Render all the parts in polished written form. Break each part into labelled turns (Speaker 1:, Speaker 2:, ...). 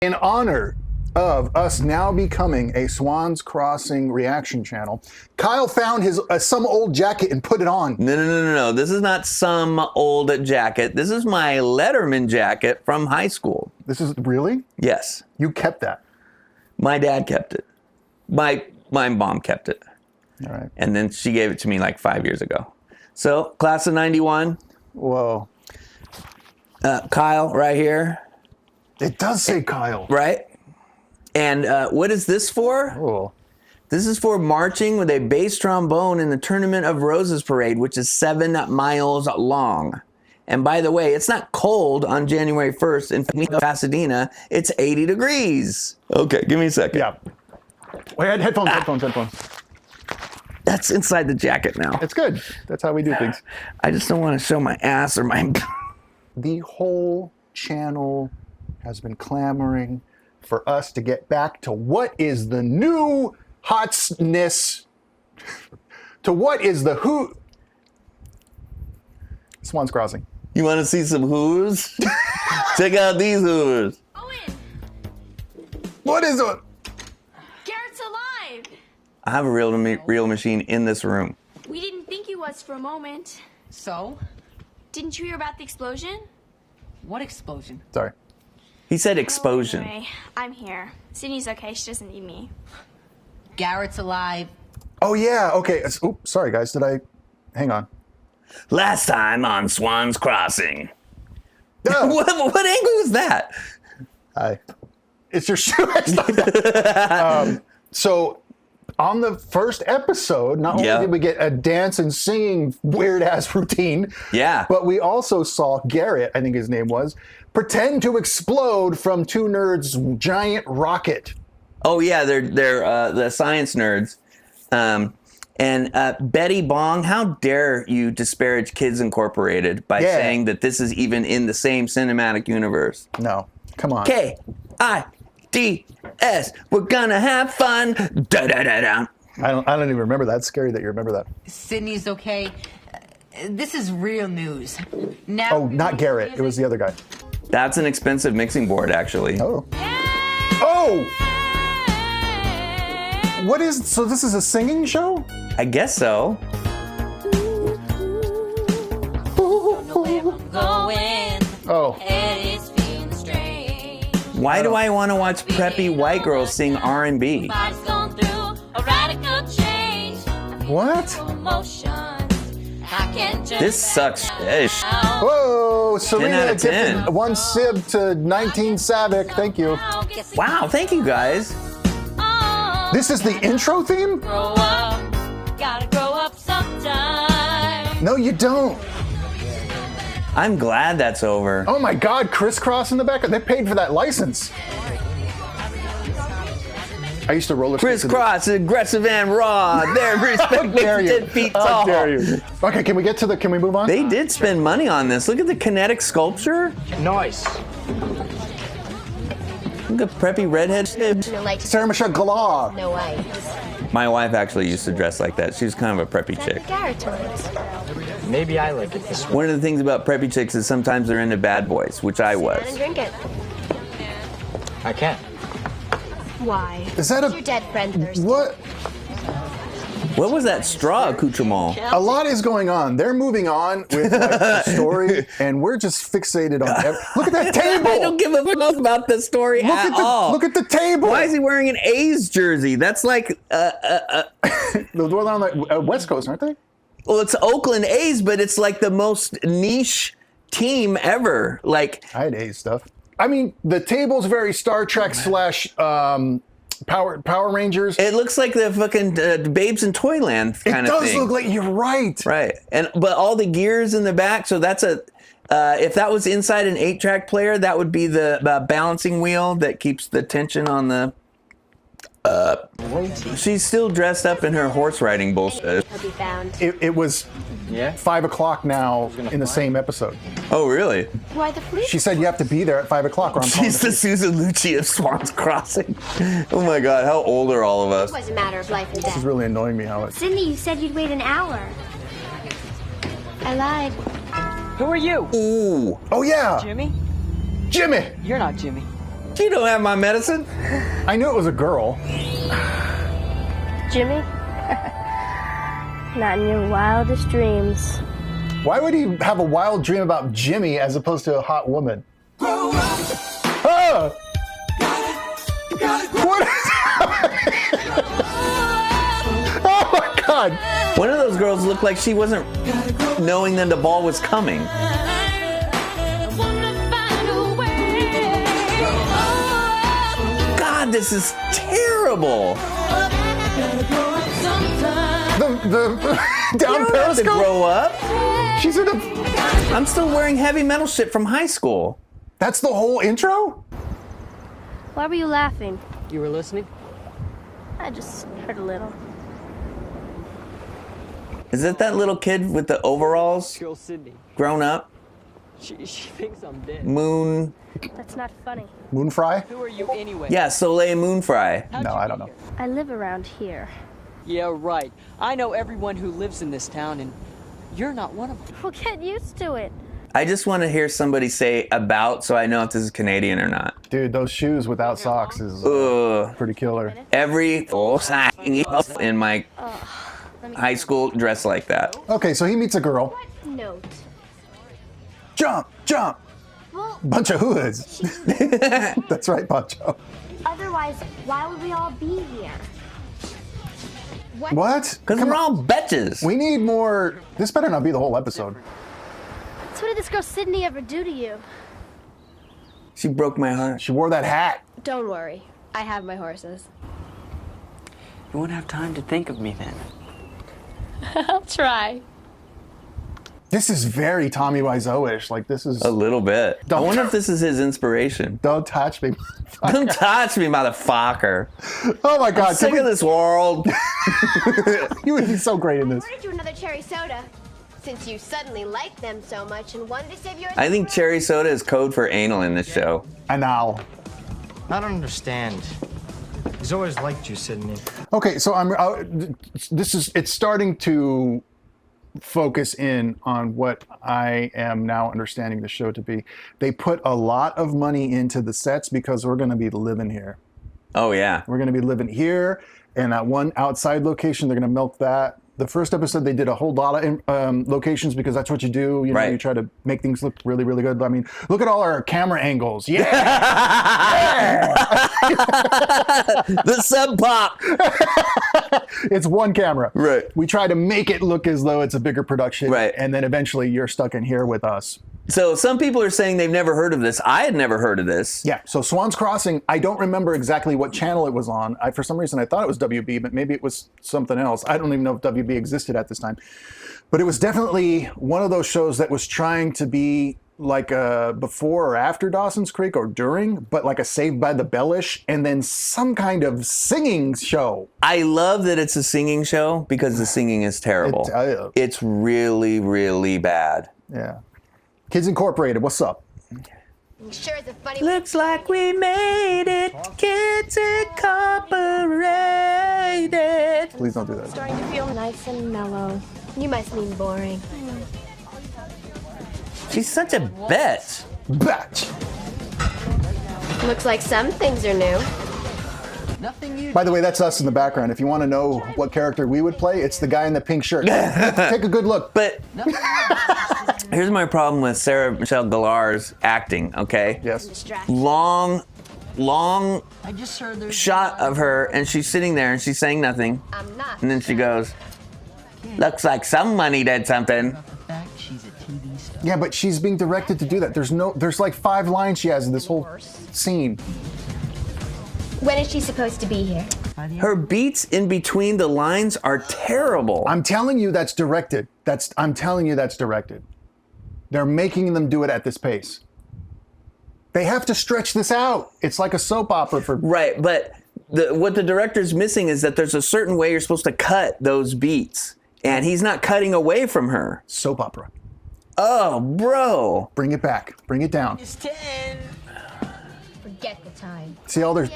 Speaker 1: In honor of us now becoming a Swans Crossing reaction channel, Kyle found his some old jacket and put it on.
Speaker 2: No. This is not some old jacket. This is my Letterman jacket from high school.
Speaker 1: This is really?
Speaker 2: Yes.
Speaker 1: You kept that?
Speaker 2: My dad kept it. My mom kept it.
Speaker 1: All right.
Speaker 2: And then she gave it to me like 5 years ago. So, class of 91.
Speaker 1: Whoa.
Speaker 2: Kyle, right here.
Speaker 1: It does say Kyle.
Speaker 2: Right? And what is this for?
Speaker 1: Oh.
Speaker 2: This is for marching with a bass trombone in the Tournament of Roses parade, which is 7 miles long. And by the way, it's not cold on January 1st in Pasadena. It's 80 degrees. Okay, give me a second.
Speaker 1: Yeah. Wait, headphones.
Speaker 2: That's inside the jacket now.
Speaker 1: It's good. That's how we do things.
Speaker 2: I just don't want to show my ass or my...
Speaker 1: The whole channel has been clamoring for us to get back to what is the new hotness, to what is the who. Swans Crossing.
Speaker 2: You want to see some who's? Check out these who's.
Speaker 3: Owen!
Speaker 1: What is it?
Speaker 3: Garrett's alive!
Speaker 2: I have a real machine in this room.
Speaker 3: We didn't think he was for a moment.
Speaker 4: So?
Speaker 3: Didn't you hear about the explosion?
Speaker 4: What explosion?
Speaker 1: Sorry.
Speaker 2: He said explosion.
Speaker 3: Anyway, I'm here. Sydney's okay. She doesn't need me.
Speaker 4: Garrett's alive.
Speaker 1: Oh yeah. Okay. Oops. Sorry guys. Hang on.
Speaker 2: Last time on Swans Crossing.
Speaker 1: Oh.
Speaker 2: What angle is that?
Speaker 1: Hi. It's your shoe. So on the first episode, not only did we get a dance and singing weird ass routine, but we also saw Garrett, I think his name was, pretend to explode from two nerds' giant rocket.
Speaker 2: Oh yeah, they're the science nerds. And Betty Bong, how dare you disparage Kids Incorporated by saying that this is even in the same cinematic universe?
Speaker 1: No, come on.
Speaker 2: K-I-D-S, we're gonna have fun. Da-da-da-da.
Speaker 1: I don't even remember that. It's scary that you remember that.
Speaker 4: Sydney's okay. This is real news. Now.
Speaker 1: Oh, not Garrett. It was the other guy.
Speaker 2: That's an expensive mixing board, actually.
Speaker 1: Oh. Oh! What is, so this is a singing show?
Speaker 2: I guess so.
Speaker 1: Oh.
Speaker 2: Why do I want to watch preppy white girls sing R&B?
Speaker 1: What?
Speaker 2: This sucks. Ish.
Speaker 1: Whoa, Serena
Speaker 2: 10 out of 10.
Speaker 1: 1 sib to 19 Savick. Thank you.
Speaker 2: Wow, thank you guys.
Speaker 1: This is the intro theme?
Speaker 3: Grow up. Gotta grow up sometime.
Speaker 1: No, you don't.
Speaker 2: I'm glad that's over.
Speaker 1: Oh my God, crisscross in the back. They paid for that license. I used to roller skate.
Speaker 2: Crisscross, aggressive and raw. Their respect makes 10 feet tall.
Speaker 1: How dare you? Okay, can we move on?
Speaker 2: They did spend money on this. Look at the kinetic sculpture.
Speaker 5: Nice.
Speaker 2: Look at preppy redhead.
Speaker 1: Sarah Michelle Gellar.
Speaker 6: No way.
Speaker 2: My wife actually used to dress like that. She was kind of a preppy chick.
Speaker 5: Maybe I like it this way.
Speaker 2: One of the things about preppy chicks is sometimes they're into bad boys, which I was.
Speaker 6: And drink it.
Speaker 5: I can't.
Speaker 6: Why?
Speaker 1: Is that
Speaker 6: Your dead friend thirsty.
Speaker 1: What?
Speaker 2: What was that straw accoutrement?
Speaker 1: A lot is going on. They're moving on with the story, and we're just fixated on look at that table!
Speaker 2: I don't give a fuck about the story at all.
Speaker 1: Look at the table!
Speaker 2: Why is he wearing an A's jersey? That's like,
Speaker 1: They're on the West Coast, aren't they?
Speaker 2: well, it's Oakland A's, but it's like the most niche team ever. Like,
Speaker 1: I had A's stuff. I mean, the table's very Star Trek / Power Rangers.
Speaker 2: it looks like the fucking Babes in Toyland kind of thing.
Speaker 1: It does look like, you're right.
Speaker 2: Right, but all the gears in the back. So that's if that was inside an 8-track player, that would be the balancing wheel that keeps the tension on the. She's still dressed up in her horse riding bullshit.
Speaker 6: He'll be found.
Speaker 1: It was 5 o'clock now in the same episode.
Speaker 2: Oh, really?
Speaker 6: Why the fleet?
Speaker 1: She said you have to be there at 5 o'clock. Or I'm calling
Speaker 2: She's the Susan Lucci of Swans Crossing. Oh my God, how old are all of us?
Speaker 6: It was a matter of life and
Speaker 1: This
Speaker 6: death.
Speaker 1: is really annoying me how it.
Speaker 6: Sydney, you said you'd wait an hour. I lied.
Speaker 5: Who are you?
Speaker 2: Ooh.
Speaker 1: Oh yeah,
Speaker 5: Jimmy?
Speaker 1: Jimmy.
Speaker 5: You're not Jimmy.
Speaker 2: You don't have my medicine.
Speaker 1: I knew it was a girl.
Speaker 6: Jimmy? Not in your wildest dreams.
Speaker 1: Why would he have a wild dream about Jimmy as opposed to a hot woman?
Speaker 7: Grow up.
Speaker 1: Ah! What is Oh my God!
Speaker 2: One of those girls looked like she wasn't knowing that the ball was coming. God, this is terrible.
Speaker 1: The down
Speaker 2: You don't have to
Speaker 1: periscope?
Speaker 2: grow up.
Speaker 1: She's in a.
Speaker 2: I'm still wearing heavy metal shit from high school.
Speaker 1: That's the whole intro?
Speaker 6: Why were you laughing?
Speaker 5: You were listening?
Speaker 6: I just heard a little.
Speaker 2: Is it that little kid with the overalls?
Speaker 5: Girl Sydney.
Speaker 2: Grown up?
Speaker 5: She thinks I'm dead.
Speaker 2: Moon.
Speaker 6: That's not funny.
Speaker 1: Moonfry?
Speaker 5: Who are you anyway?
Speaker 2: Yeah, Soleil Moonfry.
Speaker 5: How'd
Speaker 1: No,
Speaker 5: you
Speaker 1: I
Speaker 5: get
Speaker 1: don't know.
Speaker 5: here?
Speaker 6: I live around here.
Speaker 5: Yeah, right. I know everyone who lives in this town, and you're not one of them.
Speaker 6: Well, get used to it.
Speaker 2: I just want to hear somebody say about so I know if this is Canadian or not.
Speaker 1: Dude, those shoes without socks is
Speaker 2: Ugh.
Speaker 1: pretty killer.
Speaker 2: Every in my high school dressed like that.
Speaker 1: Okay, so he meets a girl.
Speaker 6: Note.
Speaker 1: Jump, jump.
Speaker 6: Well,
Speaker 1: Bunch of hoods. That's right, Pancho.
Speaker 6: otherwise, why would we all be here?
Speaker 1: What?
Speaker 2: Because
Speaker 1: Come
Speaker 2: we're
Speaker 1: on.
Speaker 2: all betches.
Speaker 1: We need more. This better not be the whole episode.
Speaker 6: So what did this girl Sydney ever do to you?
Speaker 2: She broke my heart.
Speaker 1: She wore that hat.
Speaker 6: Don't worry. I have my horses.
Speaker 5: You won't have time to think of me then.
Speaker 6: I'll try.
Speaker 1: This is very Tommy Wiseau-ish. Like, this is.
Speaker 2: A little bit. I
Speaker 1: Don't-
Speaker 2: wonder if this is his inspiration.
Speaker 1: Don't touch me.
Speaker 2: Don't touch me, motherfucker.
Speaker 1: Oh my God.
Speaker 2: Sick of this world.
Speaker 1: You would be so great in this.
Speaker 8: Ordered you another cherry soda, since you suddenly like them so much and wanted to save yours.
Speaker 2: I think cherry soda is code for anal in this show.
Speaker 1: And now.
Speaker 9: I don't understand. He's always liked you, Sydney.
Speaker 1: Okay, so it's starting to focus in on what I am now understanding the show to be. They put a lot of money into the sets because we're going to be living here.
Speaker 2: Oh, yeah.
Speaker 1: We're going to be living here, and that one outside location, they're going to milk that. The first episode, they did a whole lot of locations because that's what you do. You know,
Speaker 2: Right.
Speaker 1: you try to make things look really, really good. I mean, look at all our camera angles. Yeah.
Speaker 2: The sub pop.
Speaker 1: It's one camera.
Speaker 2: Right.
Speaker 1: We try to make it look as though it's a bigger production.
Speaker 2: Right.
Speaker 1: And then eventually you're stuck in here with us.
Speaker 2: So some people are saying they've never heard of this. I had never heard of this.
Speaker 1: Yeah. So Swans Crossing, I don't remember exactly what channel it was on. For some reason, I thought it was WB, but maybe it was something else. I don't even know if WB existed at this time. But it was definitely one of those shows that was trying to be like a before or after Dawson's Creek or during, but like a Saved by the Bell-ish, and then some kind of singing show.
Speaker 2: I love that it's a singing show because the singing is terrible. It's really, really bad.
Speaker 1: Yeah. Kids Incorporated, what's up?
Speaker 8: Sure, it's a funny.
Speaker 2: Looks like we made it. Kids Incorporated.
Speaker 1: Please don't do that.
Speaker 8: Starting to feel nice and mellow. You must mean boring.
Speaker 2: She's such a bitch.
Speaker 1: Batch.
Speaker 8: Looks like some things are new.
Speaker 5: Nothing you
Speaker 1: By the way, that's us in the background. If you want to know what character we would play, it's the guy in the pink shirt. Take a good look.
Speaker 2: But here's my problem with Sarah Michelle Gellar's acting, okay?
Speaker 1: Yes.
Speaker 2: Long
Speaker 5: I just heard there's
Speaker 2: shot of her, and she's sitting there, and she's saying nothing.
Speaker 8: I'm not.
Speaker 2: And then she goes, looks like somebody did something.
Speaker 5: the fact she's a TV star.
Speaker 1: Yeah, but she's being directed to do that. There's like 5 lines she has in this whole scene.
Speaker 8: When is she supposed to be here?
Speaker 2: Her beats in between the lines are terrible.
Speaker 1: I'm telling you that's directed. I'm telling you that's directed. They're making them do it at this pace. They have to stretch this out. It's like a soap opera for
Speaker 2: Right, but what the director's missing is that there's a certain way you're supposed to cut those beats, and he's not cutting away from her.
Speaker 1: soap opera.
Speaker 2: Oh, bro.
Speaker 1: Bring it back. Bring it down.
Speaker 5: It's 10.
Speaker 8: Forget the time.
Speaker 1: See all their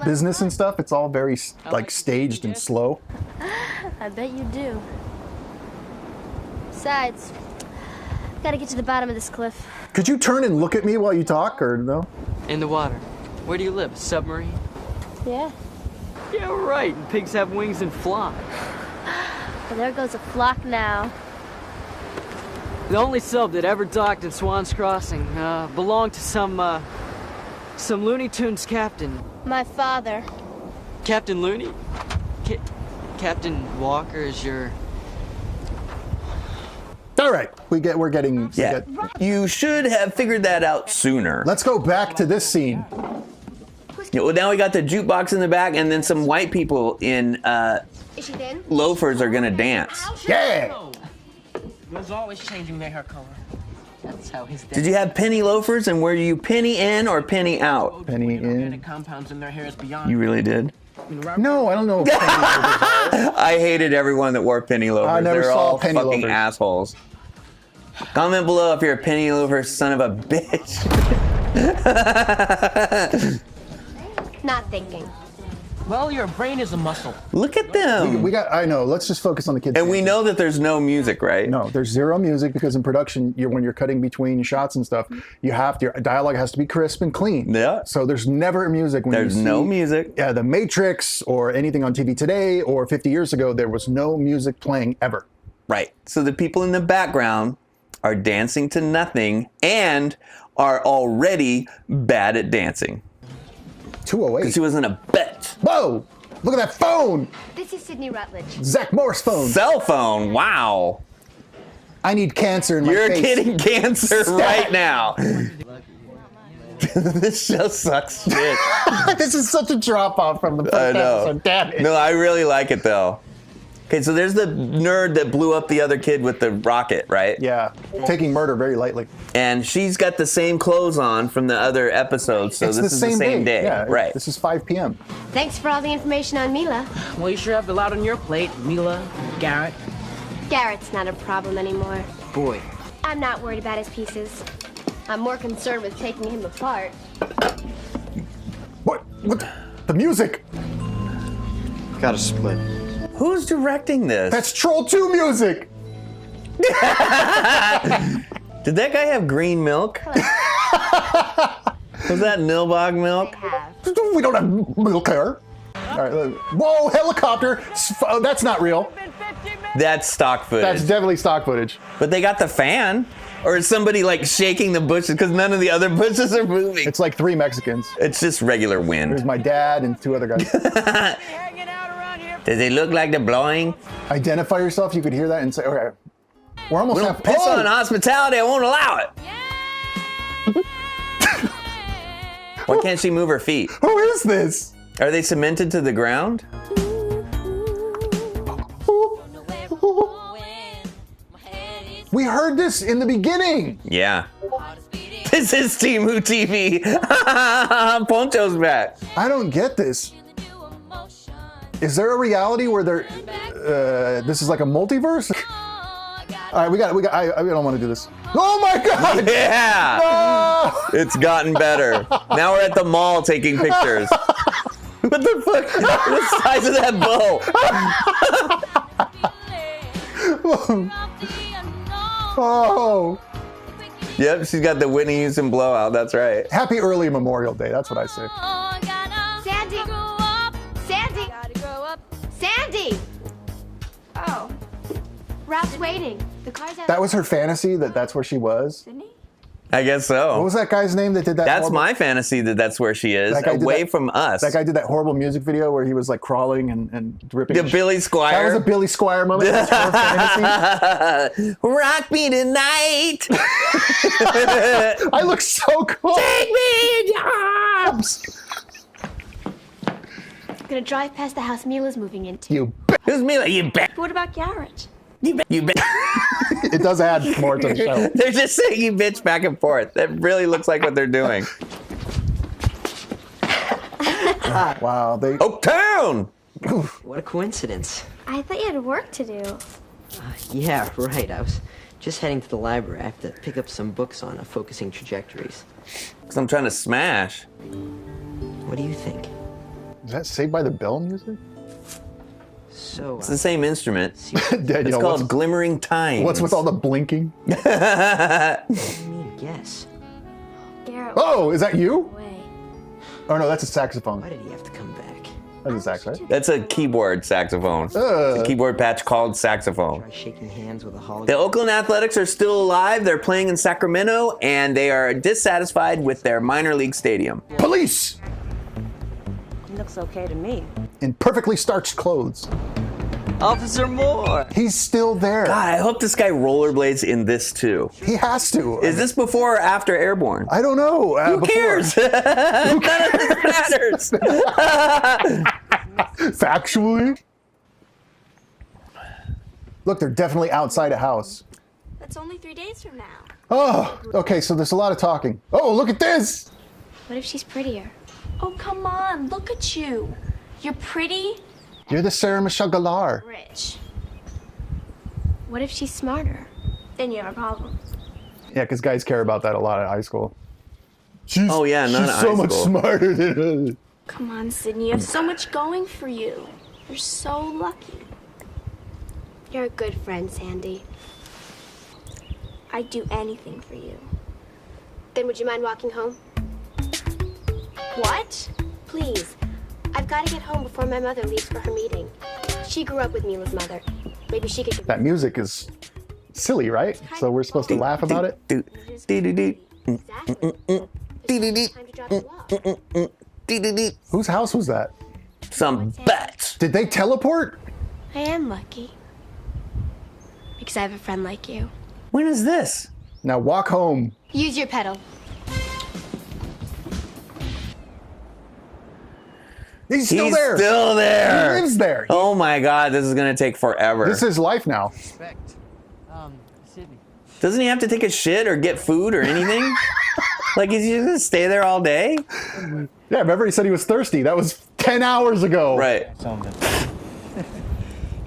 Speaker 1: business and stuff? It's all very like staged and slow.
Speaker 6: I bet you do. Besides, gotta get to the bottom of this cliff.
Speaker 1: Could you turn and look at me while you talk, or no?
Speaker 5: In the water. Where do you live? A submarine?
Speaker 6: Yeah.
Speaker 5: Yeah, right. And pigs have wings and fly.
Speaker 6: Well, there goes a flock now.
Speaker 5: The only sub that ever docked in Swans Crossing belonged to some Looney Tunes captain.
Speaker 6: My father.
Speaker 5: Captain Looney? Captain Walker is your...
Speaker 1: All right, we're getting.
Speaker 2: Yeah. You should have figured that out sooner.
Speaker 1: Let's go back to this scene.
Speaker 2: Yeah, well, now we got the jukebox in the back, and then some white people in
Speaker 8: Is she thin?
Speaker 2: loafers are gonna dance.
Speaker 1: Yeah.
Speaker 7: Was always changing their hair color. That's how his dad.
Speaker 2: Did you have penny loafers, and were you penny in or penny out?
Speaker 1: Penny in.
Speaker 7: Compounds in their hair is beyond.
Speaker 2: You really did?
Speaker 1: No, I don't know.
Speaker 2: I hated everyone that wore penny loafers.
Speaker 1: I never
Speaker 2: They're
Speaker 1: saw
Speaker 2: all
Speaker 1: penny
Speaker 2: fucking
Speaker 1: loafers.
Speaker 2: assholes. Comment below if you're a penny loafer son of a bitch.
Speaker 8: Not thinking.
Speaker 7: Well, your brain is a muscle.
Speaker 2: Look at them.
Speaker 1: We got. I know. Let's just focus on the kids.
Speaker 2: And we know that there's no music, right?
Speaker 1: No, there's zero music because in production, when you're cutting between shots and stuff, your dialogue has to be crisp and clean.
Speaker 2: Yeah.
Speaker 1: So there's never music. When
Speaker 2: There's
Speaker 1: you see,
Speaker 2: no music.
Speaker 1: Yeah, The Matrix or anything on TV today or 50 years ago, there was no music playing ever.
Speaker 2: Right. So the people in the background are dancing to nothing and are already bad at dancing.
Speaker 1: 208.
Speaker 2: Because she wasn't a bitch.
Speaker 1: Whoa! Look at that phone!
Speaker 8: This is Sydney Rutledge.
Speaker 1: Zach Morris phone.
Speaker 2: Cell phone. Wow.
Speaker 1: I need cancer in my
Speaker 2: You're
Speaker 1: face.
Speaker 2: getting cancer
Speaker 1: Stat.
Speaker 2: right now. This show sucks shit.
Speaker 1: This is such a drop off from the first
Speaker 2: I know.
Speaker 1: episode. Damn it.
Speaker 2: No, I really like it though. Okay, so there's the nerd that blew up the other kid with the rocket, right?
Speaker 1: Yeah, taking murder very lightly.
Speaker 2: And she's got the same clothes on from the other episodes, so
Speaker 1: It's
Speaker 2: this is the same day.
Speaker 1: Yeah,
Speaker 2: right.
Speaker 1: This is 5 p.m.
Speaker 8: Thanks for all the information on Mila.
Speaker 7: Well, you sure have a lot on your plate, Mila, Garrett.
Speaker 8: Garrett's not a problem anymore.
Speaker 7: Boy.
Speaker 8: I'm not worried about his pieces. I'm more concerned with taking him apart.
Speaker 1: What? The music?
Speaker 9: Gotta split.
Speaker 2: Who's directing this?
Speaker 1: That's Troll 2 music!
Speaker 2: Did that guy have green milk? Was that Nilbog milk?
Speaker 1: We don't have milk here. All right, whoa, helicopter! That's not real.
Speaker 2: That's stock footage.
Speaker 1: That's definitely stock footage.
Speaker 2: But they got the fan. Or is somebody like shaking the bushes because none of the other bushes are moving?
Speaker 1: It's like 3 Mexicans.
Speaker 2: It's just regular wind.
Speaker 1: There's my dad and 2 other guys.
Speaker 2: Does it look like they're blowing?
Speaker 1: Identify yourself. You could hear that and say, okay, we're almost
Speaker 2: We don't piss on hospitality. I won't allow it. Why can't she move her feet?
Speaker 1: Who is this?
Speaker 2: Are they cemented to the ground?
Speaker 1: We heard this in the beginning.
Speaker 2: Yeah. This is Timu TV. Poncho's back.
Speaker 1: I don't get this. Is there a reality where this is like a multiverse? All right, I don't want to do this. Oh my God!
Speaker 2: Yeah!
Speaker 1: No!
Speaker 2: It's gotten better. Now we're at the mall taking pictures. What the fuck? The size of that bow.
Speaker 1: Oh.
Speaker 2: Yep, she's got the Whitney Houston blowout. That's right.
Speaker 1: Happy early Memorial Day. That's what I say.
Speaker 8: Sandy! Sandy! Sandy! Oh. Ralph's waiting. The car's out.
Speaker 1: That was her fantasy, that's where she was.
Speaker 2: I guess so.
Speaker 1: What was that guy's name that did that?
Speaker 2: That's
Speaker 1: horrible,
Speaker 2: my fantasy that's where she is, away from us.
Speaker 1: That guy did that horrible music video where he was like crawling and ripping.
Speaker 2: The Billy Squiire.
Speaker 1: That was a Billy Squiire moment. That's her fantasy.
Speaker 2: Rock me tonight.
Speaker 1: I look so cool.
Speaker 2: Take me in your arms.
Speaker 8: I'm gonna drive past the house Mila's moving into.
Speaker 1: You
Speaker 2: Who's Mila? You bet.
Speaker 6: What about Garrett?
Speaker 2: You bet. You bet.
Speaker 1: It does add more to the show.
Speaker 2: They're just saying you bitch back and forth. That really looks like what they're doing.
Speaker 1: Wow.
Speaker 2: Oaktown!
Speaker 7: What a coincidence.
Speaker 6: I thought you had work to do.
Speaker 7: Yeah, right. I was just heading to the library. I have to pick up some books on focusing trajectories.
Speaker 2: Because I'm trying to smash.
Speaker 7: What do you think?
Speaker 1: Is that Saved by the Bell music?
Speaker 7: So,
Speaker 2: It's the same instrument.
Speaker 1: Dad,
Speaker 2: It's called Glimmering Times.
Speaker 1: What's with all the blinking?
Speaker 7: what do you mean, guess?
Speaker 6: Garrett.
Speaker 1: Oh, is that you?
Speaker 6: Away.
Speaker 1: Oh no, that's a saxophone.
Speaker 7: Why did he have to come back?
Speaker 1: That's a sax, right?
Speaker 2: That's a keyboard saxophone. It's a keyboard patch called saxophone.
Speaker 7: Try shaking hands with a hologram.
Speaker 2: The Oakland Athletics are still alive. They're playing in Sacramento, and they are dissatisfied with their minor league stadium.
Speaker 1: Police!
Speaker 10: Looks okay to me.
Speaker 1: In perfectly starched clothes.
Speaker 5: Officer Moore!
Speaker 1: He's still there.
Speaker 2: God, I hope this guy rollerblades in this too.
Speaker 1: He has to.
Speaker 2: Is this before or after Airborne?
Speaker 1: I don't know.
Speaker 2: Who cares? None of this matters.
Speaker 1: Factually? Look, they're definitely outside a house.
Speaker 6: That's only 3 days from now.
Speaker 1: Oh, okay, so there's a lot of talking. Oh, look at this!
Speaker 6: What if she's prettier? Oh, come on, look at you. You're pretty,
Speaker 1: You're the Sarah Michelle Gellar.
Speaker 6: rich. What if she's smarter? Then you have a problem.
Speaker 1: Yeah, because guys care about that a lot at high school. She's,
Speaker 2: Oh, yeah, none
Speaker 1: she's
Speaker 2: at
Speaker 1: so
Speaker 2: high
Speaker 1: much
Speaker 2: school.
Speaker 1: smarter than us.
Speaker 6: Come on, Sydney, you have so much going for you. You're so lucky. You're a good friend, Sandy. I'd do anything for you.
Speaker 8: Then would you mind walking home?
Speaker 6: What?
Speaker 8: Please. I've got to get home before my mother leaves for her meeting. She grew up with Mila's mother. Maybe she could give
Speaker 1: That music is silly, right? So we're supposed to laugh about it?
Speaker 8: Exactly. Time to drop you off.
Speaker 1: Whose house was that?
Speaker 2: Some bats.
Speaker 1: Did they teleport?
Speaker 6: I am lucky. Because I have a friend like you.
Speaker 2: When is this?
Speaker 1: Now walk home.
Speaker 8: Use your pedal.
Speaker 1: He's still there.
Speaker 2: Still there.
Speaker 1: He lives there.
Speaker 2: Oh my God, this is gonna take forever.
Speaker 1: This is life now.
Speaker 5: Sydney.
Speaker 2: Doesn't he have to take a shit or get food or anything? Like, is he just gonna stay there all day?
Speaker 1: Yeah, remember he said he was thirsty. That was 10 hours ago.
Speaker 2: Right.
Speaker 9: Something.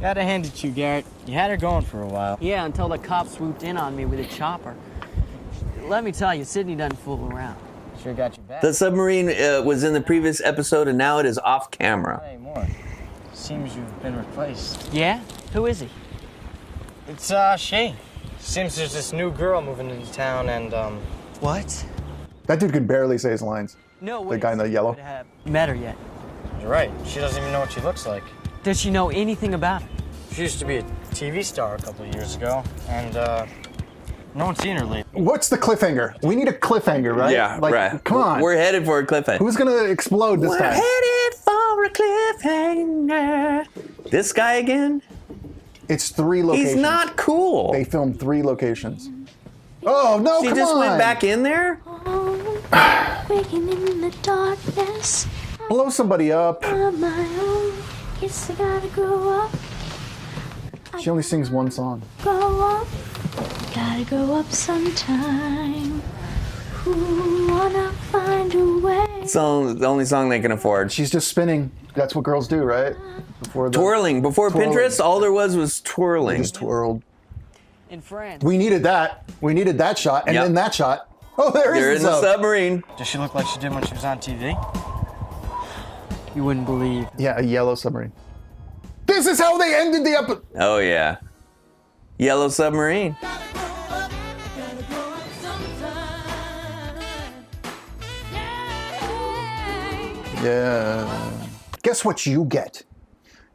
Speaker 9: Gotta hand it to you, Garrett. You had her going for a while.
Speaker 5: Yeah, until the cop swooped in on me with a chopper. Let me tell you, Sydney doesn't fool around.
Speaker 9: Sure got you back.
Speaker 2: The submarine was in the previous episode, and now it is off camera.
Speaker 9: Not anymore. Seems you've been replaced.
Speaker 5: Yeah? Who is he?
Speaker 9: It's she. Seems there's this new girl moving into town, and
Speaker 5: What?
Speaker 1: That dude can barely say his lines.
Speaker 5: No,
Speaker 1: The guy in the yellow.
Speaker 5: Met her yet?
Speaker 9: you're right. She doesn't even know what she looks like.
Speaker 5: Does she know anything about her?
Speaker 9: She used to be a TV star a couple of years ago, and no one's seen her lately.
Speaker 1: What's the cliffhanger? We need a cliffhanger, right?
Speaker 2: Yeah,
Speaker 1: like,
Speaker 2: right.
Speaker 1: Come on.
Speaker 2: We're headed for a cliffhanger.
Speaker 1: Who's gonna explode this
Speaker 2: We're
Speaker 1: time?
Speaker 2: headed for a cliffhanger. This guy again?
Speaker 1: It's 3 locations.
Speaker 2: He's not cool.
Speaker 1: They filmed 3 locations. Oh no!
Speaker 2: She
Speaker 1: come
Speaker 2: just
Speaker 1: on.
Speaker 2: went back in there?
Speaker 6: Waking in the darkness
Speaker 1: Blow somebody up.
Speaker 6: on my own. Guess I gotta grow up.
Speaker 1: She only sings one song.
Speaker 6: Grow up. Gotta grow up sometime. Ooh, wanna find a way.
Speaker 2: It's the only song they can afford.
Speaker 1: She's just spinning. That's what girls do, right? Before the
Speaker 2: Twirling. Before
Speaker 1: Twirling.
Speaker 2: Pinterest, all there was twirling.
Speaker 1: just twirled.
Speaker 5: In France.
Speaker 1: We needed that. We needed that shot, and
Speaker 2: Yep.
Speaker 1: then that shot. Oh, there
Speaker 2: They're
Speaker 1: is
Speaker 2: in the
Speaker 1: sub.
Speaker 2: submarine.
Speaker 9: Does she look like she did when she was on TV?
Speaker 5: You wouldn't believe.
Speaker 1: Yeah, a yellow submarine. This is how they ended the episode.
Speaker 2: Oh, yeah. Yellow submarine.
Speaker 1: Yeah. Guess what you get?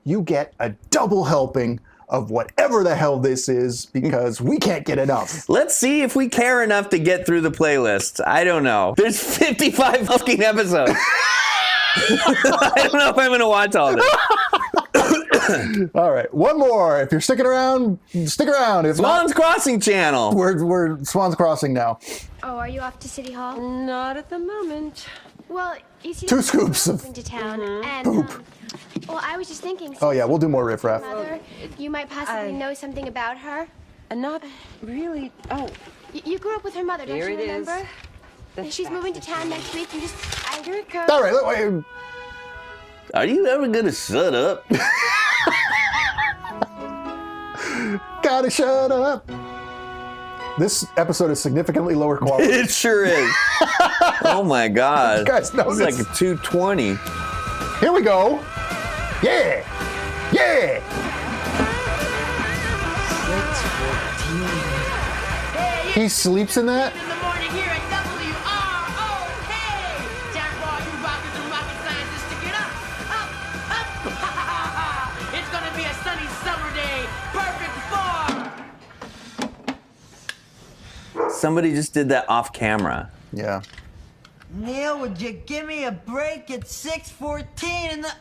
Speaker 1: You get a double helping of whatever the hell this is because we can't get enough.
Speaker 2: Let's see if we care enough to get through the playlist. I don't know. There's 55 fucking episodes. I don't know if I'm going to watch all this.
Speaker 1: All right, one more. If you're sticking around, stick around. If
Speaker 2: Swans
Speaker 1: not,
Speaker 2: Crossing channel.
Speaker 1: we're Swans Crossing now.
Speaker 8: Oh, are you off to City Hall?
Speaker 10: Not at the moment.
Speaker 8: Well, you see,
Speaker 1: 2 scoops of
Speaker 8: into town, and well, I was just thinking.
Speaker 1: Oh yeah, we'll do more riffraff.
Speaker 8: Mother, you might possibly know something about her.
Speaker 10: Not really. Oh,
Speaker 8: You grew up with her mother, don't
Speaker 10: Here
Speaker 8: you
Speaker 10: it is.
Speaker 8: remember?
Speaker 10: the
Speaker 8: She's moving to town next week. And
Speaker 10: Here it comes.
Speaker 1: All right, wait.
Speaker 2: Are you ever going to shut up?
Speaker 1: Gotta shut up. This episode is significantly lower quality.
Speaker 2: It sure is. Oh my God.
Speaker 1: You guys know
Speaker 2: It's like
Speaker 1: this.
Speaker 2: a 220.
Speaker 1: Here we go. Yeah. Yeah. He sleeps in that?
Speaker 3: In the morning here at WRO. Hey! Jack Ball, you rockin' the
Speaker 2: somebody just did that off camera.
Speaker 1: Yeah.
Speaker 11: Neil, would you give me a break at 6:14 in the...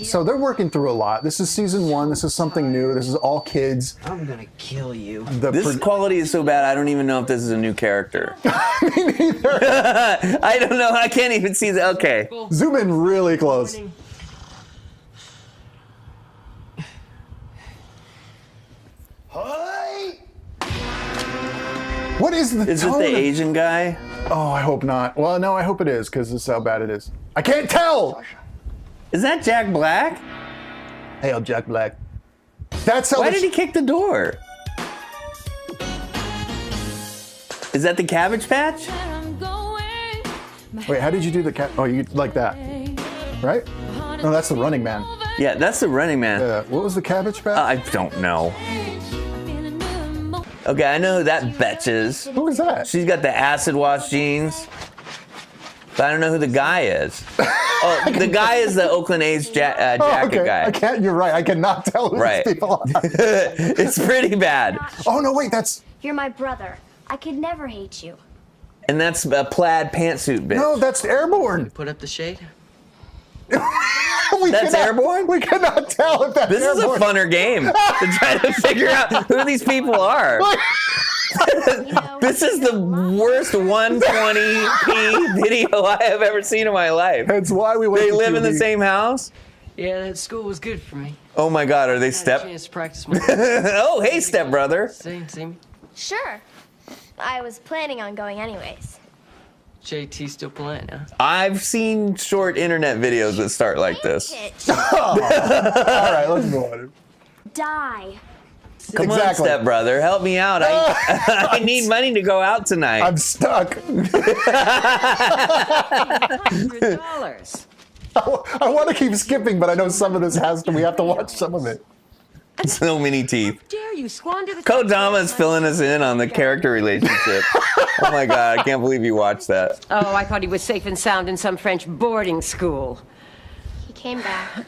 Speaker 1: So they're working through a lot. This is season 1. This is something new. This is all kids.
Speaker 7: I'm gonna kill you.
Speaker 2: This quality is so bad, I don't even know if this is a new character.
Speaker 1: Me neither.
Speaker 2: I don't know. I can't even see the... Okay.
Speaker 1: Zoom in really close. What is the
Speaker 2: Is it
Speaker 1: tone
Speaker 2: the
Speaker 1: of-
Speaker 2: Asian guy?
Speaker 1: Oh, I hope not. Well, no, I hope it is, because this is how bad it is. I can't tell!
Speaker 2: Is that Jack Black?
Speaker 1: Hey, I'm Jack Black. That's how
Speaker 2: Why did he kick the door? Is that the Cabbage Patch?
Speaker 1: Wait, how did you do the cat? Oh, you like that, right? No, that's the Running Man.
Speaker 2: Yeah, that's the Running Man.
Speaker 1: What was the Cabbage Patch?
Speaker 2: I don't know. Okay, I know who that bitch is.
Speaker 1: Who is that?
Speaker 2: She's got the acid wash jeans. But I don't know who the guy is. Oh, the guy is the Oakland A's jacket
Speaker 1: okay.
Speaker 2: guy.
Speaker 1: I can't. You're right. I cannot tell who
Speaker 2: Right.
Speaker 1: these people are.
Speaker 2: It's pretty bad.
Speaker 1: Oh no! Wait, that's
Speaker 6: You're my brother. I could never hate you.
Speaker 2: And that's a plaid pantsuit bitch.
Speaker 1: no, that's Airborne.
Speaker 7: Put up the shade.
Speaker 2: That's Airborne?
Speaker 1: We cannot tell if that's
Speaker 2: This
Speaker 1: Airborne.
Speaker 2: is a funner game to try to figure out who these people are. This is the worst 120p video I have ever seen in my life.
Speaker 1: That's why we went
Speaker 2: They
Speaker 1: to
Speaker 2: live in the
Speaker 1: QB.
Speaker 2: same house?
Speaker 5: Yeah, that school was good for me.
Speaker 2: Oh my God, are they
Speaker 5: I had a
Speaker 2: step?
Speaker 5: chance to practice my...
Speaker 2: Oh, hey, stepbrother.
Speaker 5: See me?
Speaker 6: Sure. I was planning on going anyways.
Speaker 5: JT still playing, huh?
Speaker 2: I've seen short internet videos that start like this.
Speaker 1: All right, let's go on.
Speaker 6: Die.
Speaker 2: Come on, stepbrother, help me out. I need money to go out tonight.
Speaker 1: I'm stuck.
Speaker 10: $100.
Speaker 1: I want to keep skipping, but I know some of this we have to watch some of it.
Speaker 2: So many teeth.
Speaker 10: Dare you squander the...
Speaker 2: Kodama is filling us in on the character relationship. Oh my God, I can't believe you watched that.
Speaker 10: Oh, I thought he was safe and sound in some French boarding school.
Speaker 6: He came back.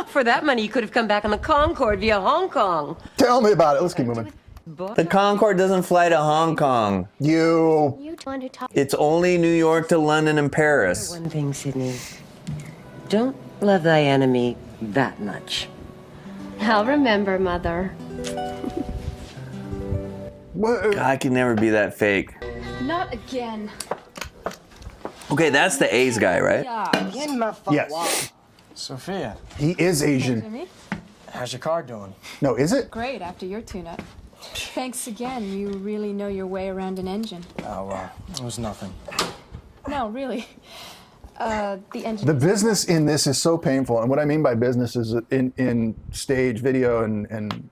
Speaker 10: For that money, you could have come back on the Concorde via Hong Kong.
Speaker 1: Tell me about it. Let's keep moving.
Speaker 2: The Concorde doesn't fly to Hong Kong.
Speaker 6: You want to talk?
Speaker 2: It's only New York to London and Paris.
Speaker 10: One thing, Sydney. Don't love thy enemy that much.
Speaker 6: I'll remember, Mother.
Speaker 1: What?
Speaker 2: I could never be that fake.
Speaker 6: Not again.
Speaker 2: Okay, that's the A's guy, right?
Speaker 1: Yes.
Speaker 9: Sophia,
Speaker 1: He is Asian.
Speaker 9: how's your car doing?
Speaker 1: No, is it?
Speaker 12: Great after your tune-up. Thanks again. You really know your way around an engine.
Speaker 9: Oh, well, it was nothing.
Speaker 12: No, really. The engine.
Speaker 1: The business in this is so painful, and what I mean by business is in stage, video, and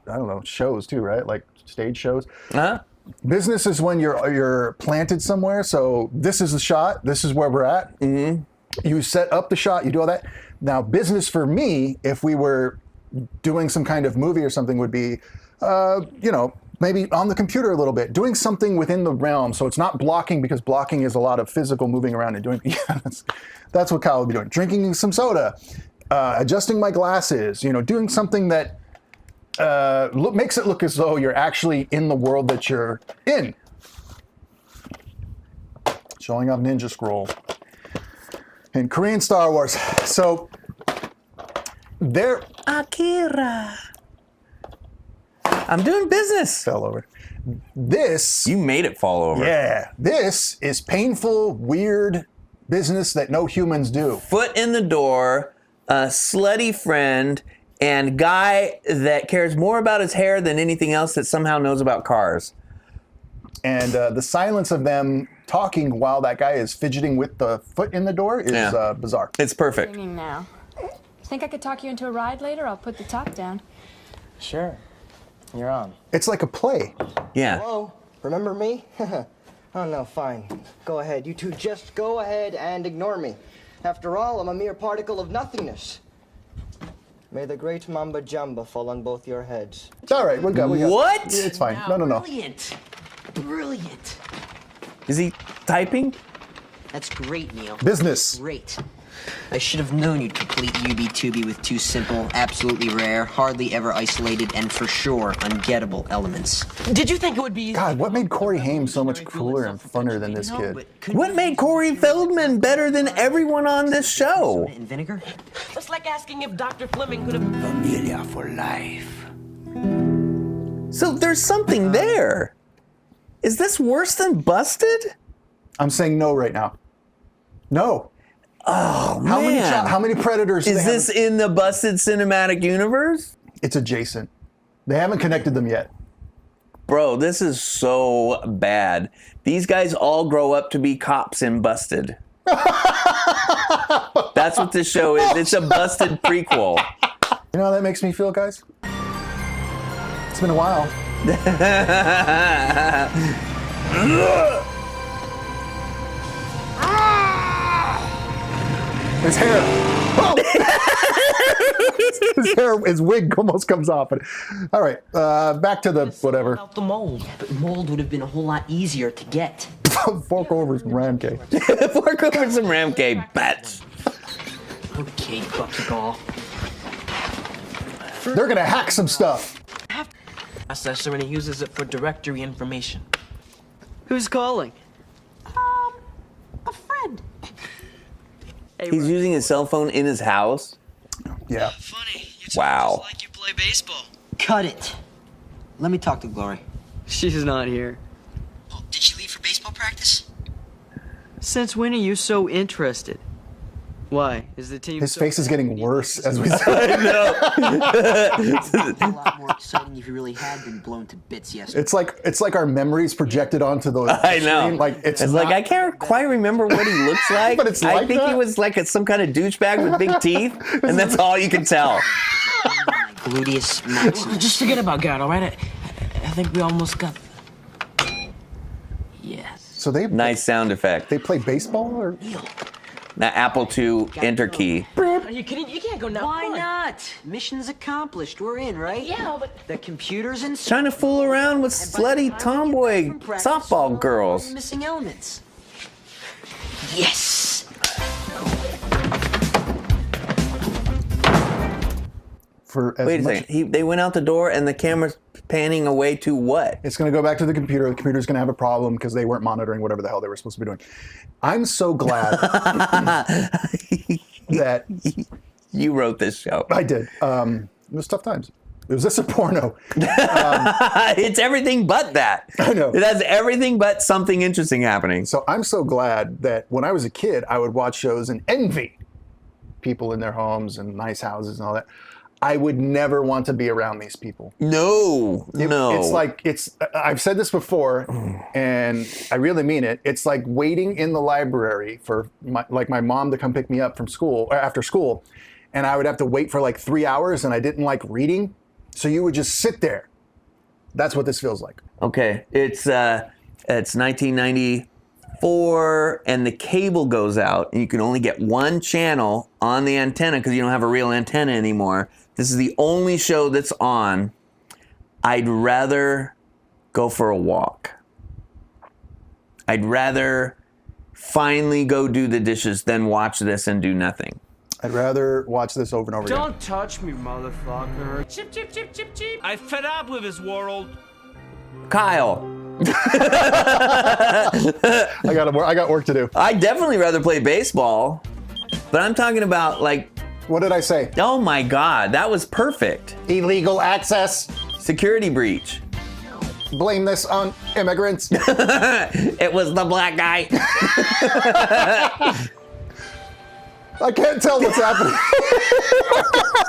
Speaker 1: I don't know, shows too, right? Like stage shows.
Speaker 2: Huh?
Speaker 1: Business is when you're planted somewhere. So this is the shot. This is where we're at. Mm-hmm. You set up the shot. You do all that. Now, business for me, if we were doing some kind of movie or something, would be, maybe on the computer a little bit, doing something within the realm. So it's not blocking, because blocking is a lot of physical moving around and doing. Yeah, that's what Kyle would be doing. Drinking some soda, adjusting my glasses. Doing something that makes it look as though you're actually in the world that you're in. Showing off Ninja Scroll in Korean Star Wars. So there.
Speaker 2: Akira. I'm doing business.
Speaker 1: Fell over. This.
Speaker 2: You made it fall over.
Speaker 1: Yeah. This is painful, weird business that no humans do.
Speaker 2: Foot in the door, a slutty friend, and guy that cares more about his hair than anything else that somehow knows about cars.
Speaker 1: And the silence of them talking while that guy is fidgeting with the foot in the door is bizarre.
Speaker 2: It's perfect.
Speaker 12: Singing now. Think I could talk you into a ride later? I'll put the top down.
Speaker 9: Sure. You're on.
Speaker 1: It's like a play.
Speaker 2: Yeah.
Speaker 13: Hello? Remember me? Oh, no, fine. Go ahead. You two just go ahead and ignore me. After all, I'm a mere particle of nothingness. May the great Mamba Jamba fall on both your heads.
Speaker 1: It's all right. We got.
Speaker 2: What?
Speaker 1: It's fine. No.
Speaker 11: Brilliant. Brilliant.
Speaker 2: Is he typing?
Speaker 7: That's great, Neil.
Speaker 1: Business.
Speaker 7: Great. I should have known you'd complete UB2B with two simple, absolutely rare, hardly ever isolated, and for sure ungettable elements. Did you think it would be easy?
Speaker 1: God, what made Corey Haim so much cooler and funner than this kid?
Speaker 2: What made Corey Feldman better than everyone on this show?
Speaker 7: And vinegar? That's like asking if Dr. Fleming could have...
Speaker 2: Familia for life. So there's something there. Is this worse than Busted?
Speaker 1: I'm saying no right now. No.
Speaker 2: Oh, man.
Speaker 1: How many Predators?
Speaker 2: Is this in the Busted cinematic universe?
Speaker 1: It's adjacent. They haven't connected them yet.
Speaker 2: Bro, this is so bad. These guys all grow up to be cops in Busted. That's what this show is. It's a Busted prequel.
Speaker 1: You know how that makes me feel, guys? It's been a while. His hair. Oh! His wig almost comes off. All right, back to the whatever.
Speaker 7: Out the mold. But mold would have been a whole lot easier to get.
Speaker 1: Fork over some ram cake.
Speaker 2: Fork over some ram cake, bats.
Speaker 7: Okay, Buckyball.
Speaker 1: They're gonna hack some stuff.
Speaker 7: Processor, and he uses it for directory information.
Speaker 5: Who's calling?
Speaker 7: A friend.
Speaker 2: He's using his cell phone in his house?
Speaker 1: Yeah.
Speaker 5: Funny.
Speaker 2: Wow.
Speaker 5: Like you play baseball.
Speaker 7: Cut it. Let me talk to Glory.
Speaker 5: She's not here.
Speaker 7: Oh, did she leave for baseball practice?
Speaker 5: Since when are you so interested? Why? Is the team
Speaker 1: His
Speaker 5: so
Speaker 1: face is getting worse as we say.
Speaker 2: I know.
Speaker 7: It'd be a lot more exciting if you really had been blown to bits yesterday.
Speaker 1: It's like our memories projected onto the
Speaker 2: I know.
Speaker 1: screen. Like it's
Speaker 2: like I can't quite remember what he looks like.
Speaker 1: But it's
Speaker 2: I
Speaker 1: like
Speaker 2: think he
Speaker 1: that.
Speaker 2: was like some kind of douchebag with big teeth, and that's all you can tell.
Speaker 7: Gluteus maximus. Just forget about God, all right? I think we almost got... Yes.
Speaker 1: So they
Speaker 2: Nice sound effect.
Speaker 1: They play baseball or
Speaker 2: That Apple II enter key.
Speaker 7: Are you kidding? You can't go now.
Speaker 4: Why not?
Speaker 7: Mission's accomplished. We're in, right?
Speaker 4: Yeah, but
Speaker 7: The computer's in...
Speaker 2: Trying to fool around with slutty tomboy softball girls.
Speaker 7: Missing elements. Yes!
Speaker 1: for as
Speaker 2: Wait a
Speaker 1: much.
Speaker 2: second. They went out the door and the camera's panning away to what?
Speaker 1: It's going to go back to the computer. The computer's going to have a problem because they weren't monitoring whatever the hell they were supposed to be doing. I'm so glad that
Speaker 2: you wrote this show.
Speaker 1: I did. It was tough times. Was this a porno?
Speaker 2: It's everything but that.
Speaker 1: I know.
Speaker 2: It has everything but something interesting happening.
Speaker 1: So I'm so glad that when I was a kid, I would watch shows and envy people in their homes and nice houses and all that. I would never want to be around these people.
Speaker 2: No.
Speaker 1: It's like, I've said this before, and I really mean it. It's like waiting in the library for my mom to come pick me up from school, or after school, and I would have to wait for like 3 hours, and I didn't like reading. So you would just sit there. That's what this feels like.
Speaker 2: Okay, it's 1994, and the cable goes out, and you can only get one channel on the antenna because you don't have a real antenna anymore. This is the only show that's on. I'd rather go for a walk. I'd rather finally go do the dishes than watch this and do nothing.
Speaker 1: I'd rather watch this over and over again.
Speaker 14: Don't touch me, motherfucker. Chip, chip, chip, chip, chip. I'm fed up with this world.
Speaker 2: Kyle.
Speaker 1: I got work to do.
Speaker 2: I'd definitely rather play baseball, but I'm talking about like...
Speaker 1: What did I say?
Speaker 2: Oh my God, that was perfect.
Speaker 1: Illegal access.
Speaker 2: Security breach.
Speaker 1: Blame this on immigrants.
Speaker 2: It was the black guy.
Speaker 1: I can't tell what's happening.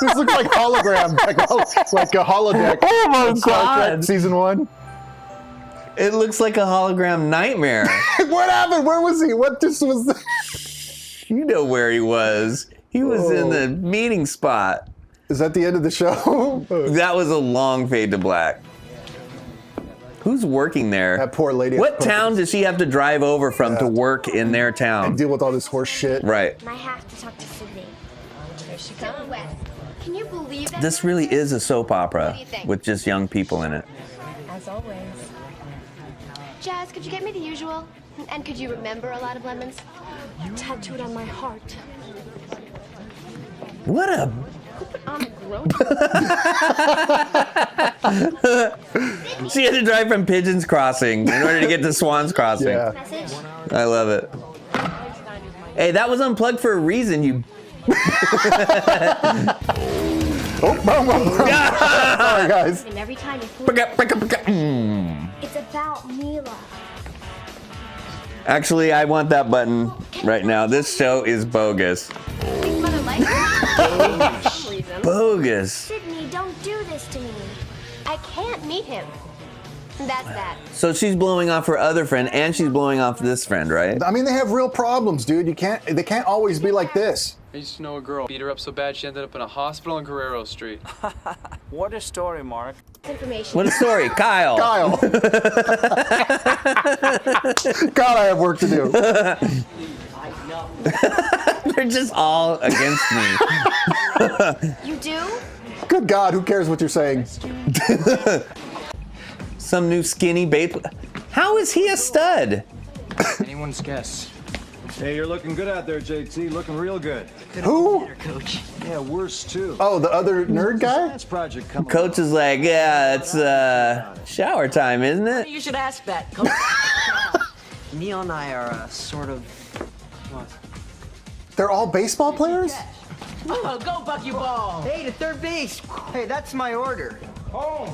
Speaker 1: This looks like hologram, like a holodeck.
Speaker 2: Oh my
Speaker 1: Star Trek
Speaker 2: God.
Speaker 1: Season 1.
Speaker 2: It looks like a hologram nightmare.
Speaker 1: What happened? Where was he? What this was?
Speaker 2: You know where he was. He was in the meeting spot.
Speaker 1: Is that the end of the show?
Speaker 2: That was a long fade to black. Who's working there?
Speaker 1: That poor lady.
Speaker 2: What town does she have to drive over from to work in their town?
Speaker 1: And deal with all this horse shit.
Speaker 2: Right.
Speaker 8: I have to talk to Sydney. Here she comes. Can you believe that?
Speaker 2: This really is a soap opera
Speaker 8: What do you think?
Speaker 2: with just young people in it.
Speaker 8: As always. Jazz, could you get me the usual? And could you remember a lot of lemons? Tattooed on my heart.
Speaker 2: What a...
Speaker 8: I'm a grown
Speaker 2: She had to drive from Pigeons Crossing in order to get to Swans Crossing.
Speaker 1: Yeah.
Speaker 8: Message?
Speaker 2: I love it. Hey, that was unplugged for a reason, you...
Speaker 1: Sorry, guys.
Speaker 8: And every time you it's about Mila.
Speaker 2: Actually, I want that button right now. This show is bogus.
Speaker 8: Big Mother likes it for some reason.
Speaker 2: Bogus.
Speaker 8: Sydney, don't do this to me. I can't meet him. That's that.
Speaker 2: So she's blowing off her other friend, and she's blowing off this friend, right?
Speaker 1: I mean, they have real problems, dude. They can't always be like this.
Speaker 15: I used to know a girl. Beat her up so bad she ended up in a hospital on Guerrero Street.
Speaker 14: What a story, Mark.
Speaker 8: Information.
Speaker 2: What a story, Kyle.
Speaker 1: Kyle. God, I have work to do.
Speaker 2: They're just all against me.
Speaker 8: You do?
Speaker 1: Good God, who cares what you're saying?
Speaker 2: Some new skinny babe. How is he a stud?
Speaker 9: Anyone's guess.
Speaker 16: Hey, you're looking good out there, JT. Looking real good.
Speaker 1: Who?
Speaker 7: Coach.
Speaker 16: Yeah, worse too.
Speaker 1: Oh, the other nerd guy?
Speaker 16: Science project coming
Speaker 2: Coach is like, yeah, it's shower time, isn't it?
Speaker 7: You should ask that. Neil and I are sort of... What?
Speaker 1: They're all baseball players?
Speaker 7: Oh, go Bucky Ball!
Speaker 13: Hey, to third base. Hey, that's my order.
Speaker 16: home.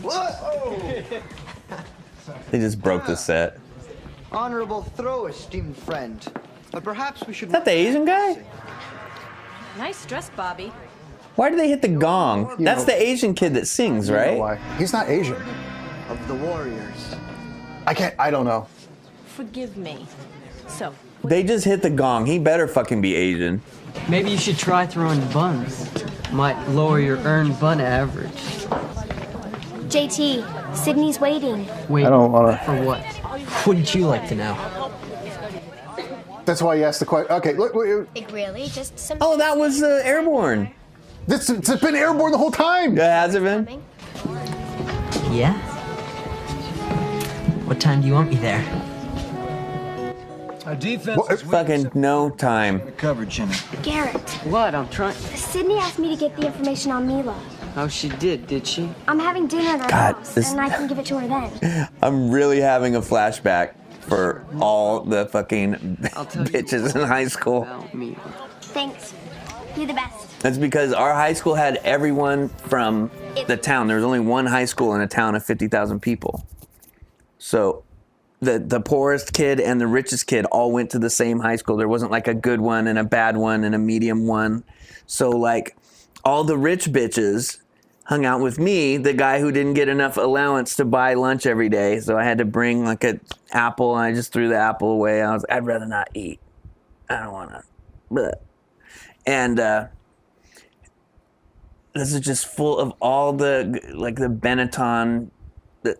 Speaker 13: What? Oh.
Speaker 2: They just broke the set.
Speaker 13: Honorable throw, esteemed friend. But perhaps we should...
Speaker 2: Is that the Asian guy?
Speaker 4: Nice dress, Bobby.
Speaker 2: Why do they hit the gong? That's the Asian kid that sings,
Speaker 1: You know
Speaker 2: right?
Speaker 1: why. He's not Asian.
Speaker 13: Of the Warriors.
Speaker 1: I don't know.
Speaker 4: Forgive me. So,
Speaker 2: They just hit the gong. He better fucking be Asian.
Speaker 5: Maybe you should try throwing buns. Might lower your earned bun average.
Speaker 8: JT, Sydney's waiting.
Speaker 5: Wait,
Speaker 1: I don't wanna-
Speaker 5: for what?
Speaker 7: Wouldn't you like to know?
Speaker 1: That's why you asked the question. Okay, look.
Speaker 8: Like, really? Just some...
Speaker 2: Oh, that was Airborne.
Speaker 1: It's been Airborne the whole time.
Speaker 2: Yeah, has it been?
Speaker 7: Yeah? What time do you want me there?
Speaker 16: Our defense is
Speaker 2: Fucking no time.
Speaker 16: covered, Jimmy.
Speaker 8: Garrett,
Speaker 5: What? I'm trying.
Speaker 8: Sydney asked me to get the information on Mila.
Speaker 5: Oh, she did she?
Speaker 8: I'm having dinner at our
Speaker 2: God,
Speaker 8: house,
Speaker 2: this-
Speaker 8: and I can give it to her then.
Speaker 2: I'm really having a flashback for all the fucking bitches in high school.
Speaker 5: About me.
Speaker 8: Thanks. You're the best.
Speaker 2: That's because our high school had everyone from the town. There was only one high school in a town of 50,000 people. So the poorest kid and the richest kid all went to the same high school. There wasn't like a good one and a bad one and a medium one. So like all the rich bitches hung out with me, the guy who didn't get enough allowance to buy lunch every day. So I had to bring like an apple, and I just threw the apple away. I'd rather not eat. I don't want to. And this is just full of all the, like the Benetton, I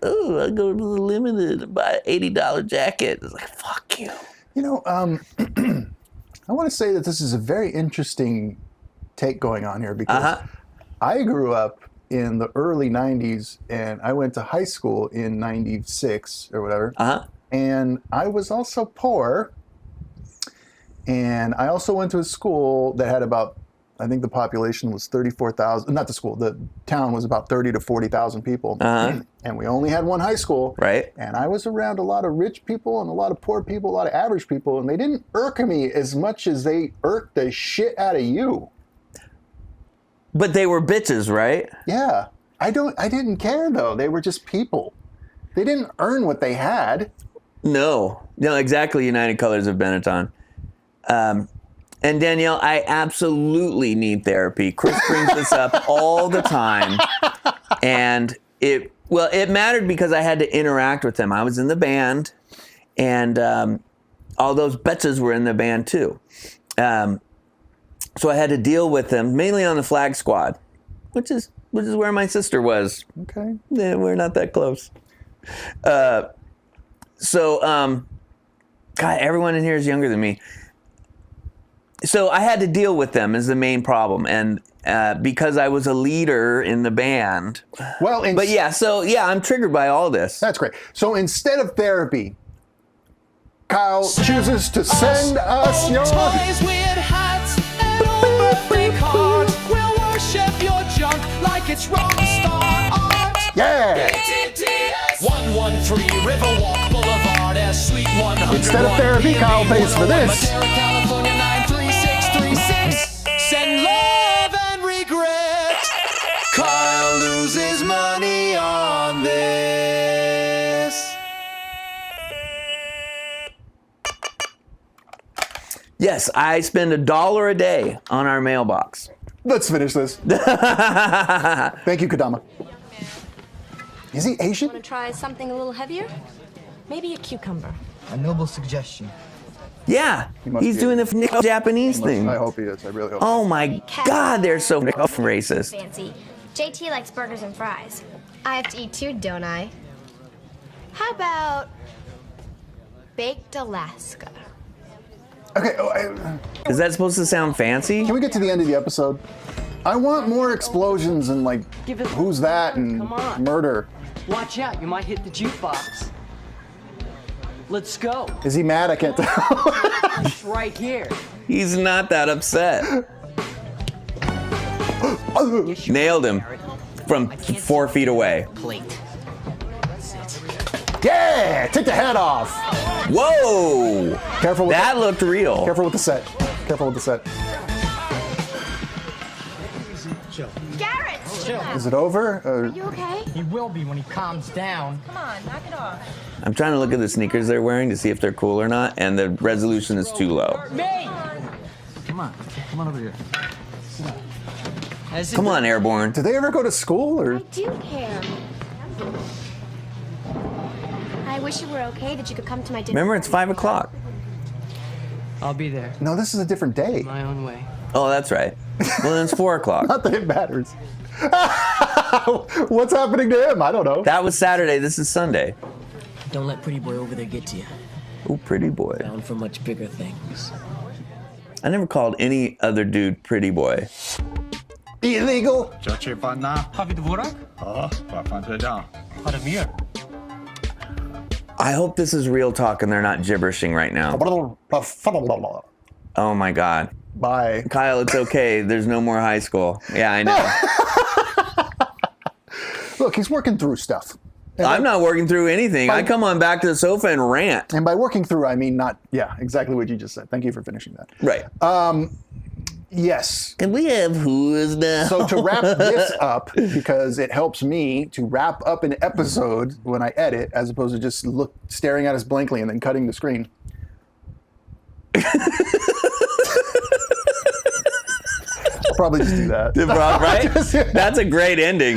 Speaker 2: go to the Limited and buy an $80 jacket. It's like, fuck you.
Speaker 1: You know, I want to say that this is a very interesting take going on here because I grew up in the early 90s and I went to high school in 96 or whatever. And I was also poor. And I also went to a school that had about, I think the population was 34,000, not the school, the town was about 30 to 40,000 people. And we only had one high school.
Speaker 2: Right.
Speaker 1: And I was around a lot of rich people and a lot of poor people, a lot of average people, and they didn't irk me as much as they irked the shit out of you.
Speaker 2: But they were bitches, right?
Speaker 1: Yeah. I didn't care though. They were just people. They didn't earn what they had.
Speaker 2: No, exactly. United Colors of Benetton. And Danielle, I absolutely need therapy. Chris brings this up all the time. And it mattered because I had to interact with them. I was in the band, and all those bitches were in the band too. So I had to deal with them, mainly on the flag squad, which is where my sister was.
Speaker 1: Okay.
Speaker 2: Yeah, we're not that close. God, everyone in here is younger than me. So I had to deal with them is the main problem. And because I was a leader in the band. I'm triggered by all this.
Speaker 1: That's great. So instead of therapy, Kyle chooses to send us your
Speaker 17: toys, weird hats, and all birthday cards. We'll worship your junk like it's rock star art.
Speaker 1: Yeah!
Speaker 17: 113 Riverwalk Boulevard, as Suite 100.
Speaker 1: Instead of therapy, Kyle pays for this.
Speaker 17: California 93636. Send love and regret. Kyle loses money on this.
Speaker 2: Yes, I spend $1 a day on our mailbox.
Speaker 1: Let's finish this. Thank you, Kadama. Is he Asian?
Speaker 18: Want to try something a little heavier? Maybe a cucumber.
Speaker 13: A noble suggestion.
Speaker 2: Yeah, he's doing the Japanese thing.
Speaker 1: I hope he is. I really hope.
Speaker 2: Oh my God, they're so racist.
Speaker 8: Fancy. JT likes burgers and fries. I have to eat too, don't I? How about baked Alaska?
Speaker 1: Okay.
Speaker 2: Is that supposed to sound fancy?
Speaker 1: Can we get to the end of the episode? I want more explosions and like, who's that and murder.
Speaker 5: Watch out, you might hit the jukebox. Let's go.
Speaker 1: Is he mad? I can't tell.
Speaker 5: It's right here.
Speaker 2: He's not that upset. Nailed him from 4 feet away.
Speaker 7: Plate.
Speaker 1: Yeah! Take the head off.
Speaker 2: Whoa!
Speaker 1: Careful with
Speaker 2: that looked real.
Speaker 1: Careful with the set. Careful with the set.
Speaker 8: Garrett!
Speaker 1: Is it over?
Speaker 8: Are you okay?
Speaker 11: He will be when he calms down.
Speaker 8: Come on, knock it off.
Speaker 2: I'm trying to look at the sneakers they're wearing to see if they're cool or not, and the resolution is too low.
Speaker 11: Come on over here.
Speaker 2: Come on, Airborne.
Speaker 1: Did they ever go to school or?
Speaker 8: I do care. I wish it were okay that you could come to my dinner.
Speaker 2: Remember, it's 5 o'clock.
Speaker 5: I'll be there.
Speaker 1: No, this is a different day.
Speaker 5: My own way.
Speaker 2: Oh, that's right. Well, then it's 4 o'clock.
Speaker 1: Not that it matters. What's happening to him? I don't know.
Speaker 2: That was Saturday. This is Sunday.
Speaker 7: Don't let pretty boy over there get to you.
Speaker 2: Oh, pretty boy.
Speaker 7: Bound for much bigger things.
Speaker 2: I never called any other dude pretty boy.
Speaker 1: Illegal.
Speaker 2: I hope this is real talk and they're not gibberishing right now. Oh my God.
Speaker 1: Bye.
Speaker 2: Kyle, it's okay. There's no more high school. Yeah, I know.
Speaker 1: Look, he's working through stuff.
Speaker 2: I'm not working through anything. I come on back to the sofa and rant.
Speaker 1: And by working through, I mean not, yeah, exactly what you just said. Thank you for finishing that.
Speaker 2: Right.
Speaker 1: Yes.
Speaker 2: Can we have who is now?
Speaker 1: So to wrap this up, because it helps me to wrap up an episode when I edit, as opposed to just staring at us blankly and then cutting the screen. I'll probably just do that.
Speaker 2: Right? That's a great ending.